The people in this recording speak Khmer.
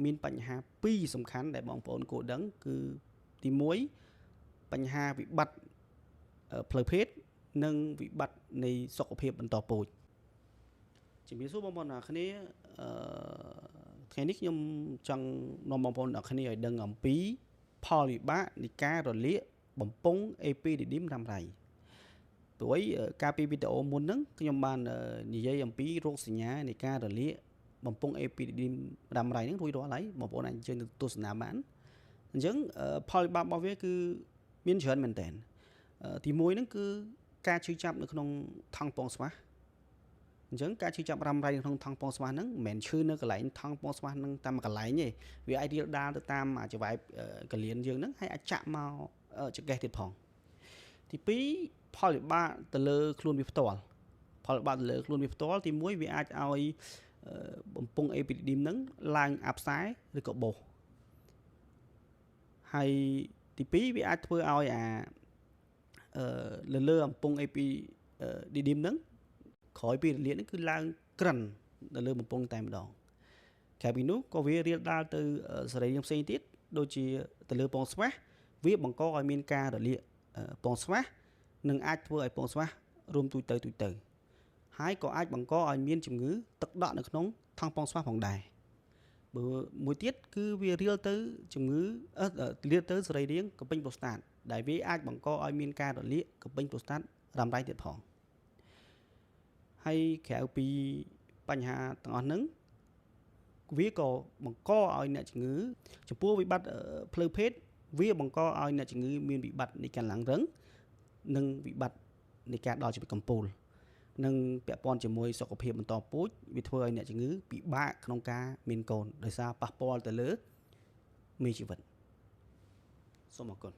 មានបញ្ហាពីរសំខាន់ដែលបងប្អូនគួរដឹងគឺទី1បញ្ហាវិបត្តិផ្លូវភេទនិងវិបត្តិនៃសុខភាពបន្តពូជជំរាបសួរបងប្អូនអ្នកគ្នាថ្ងៃនេះខ្ញុំចង់នាំបងប្អូនអ្នកគ្នាឲ្យដឹងអំពីផលវិបាកនៃការរលាកបំពង់អេពីឌីឌីមរ៉ាំរ៉ៃព្រោះកាលពីវីដេអូមុនហ្នឹងខ្ញុំបាននិយាយអំពីរោគសញ្ញានៃការរលាកបំពង់អេពីឌីឌីមរ៉ាំរ៉ៃហ្នឹងរួចរាល់ហើយបងប្អូនអាចអញ្ជើញទៅទស្សនាបានអញ្ចឹងផលវិបាករបស់វាគឺមានច្រើនមែនតើទី1ហ្នឹងគឺការឈឺចាប់នៅក្នុងថង់ពងស្វាសអញ្ចឹងការឈឺចាប់រ៉ាំរ៉ៃនៅក្នុងថង់ពងស្វាសហ្នឹងមិនមែនឈឺនៅកន្លែងថង់ពងស្វាសហ្នឹងតែមួយកន្លែងទេវាអាចរាលដាលទៅតាមចង្វាយកលៀនយើងហ្នឹងហើយអាចចាក់មកចង្កេះទៀតផងទី2ផលវិបាកទៅលើខ្លួនវាផ្ទាល់ផលវិបាកទៅលើខ្លួនវាផ្ទាល់ទី1វាអាចឲ្យបំពង់អេពីឌីឌីមហ្នឹងឡើងអាប់ខ្សែឬក៏បោសហើយទី2វាអាចធ្វើឲ្យលើបំពង់អេពីឌីឌីមហ្នឹងក្រោយពីរលាកហ្នឹងគឺឡើងក្រិននៅលើបំពង់តែម្ដងក្រៅពីនោះក៏វារាលដាលទៅសរីរាង្គផ្សេងទៀតដូចជាទៅលើពងស្វាសវាបង្កឲ្យមានការរលាកពងស្វាសនិងអាចធ្វើឲ្យពងស្វាសរួមទូចទៅហើយក៏អាចបង្កឲ្យមានជំងឺទឹកដក់នៅក្នុងថង់ពងស្វាសផងដែរបើមួយទៀតគឺវារាលទៅជំងឺរាលទៅសរីរាង្គកំពេញប្រូស្តាតដែលវាអាចបង្កឲ្យមានការរលាកកំពេញប្រូស្តាតរ៉ាំរ៉ៃទៀតផងហើយក្រៅពីបញ្ហាទាំងអស់ហ្នឹងវាក៏បង្កឲ្យអ្នកជំងឺចំពោះវិបត្តិផ្លូវភេទវាបង្កឲ្យអ្នកជំងឺមានវិបត្តិនៃការឡើងរឹងនិងវិបត្តិនៃការដល់ជីវិតកំពូលនិងពាក់ព័ន្ធជាមួយសុខភាពបន្តពូជវាធ្វើឲ្យអ្នកជំងឺពិបាកក្នុងការមានកូនដោយសារប៉ះពាល់ទៅលើមេជីវិតសូមអរគុណ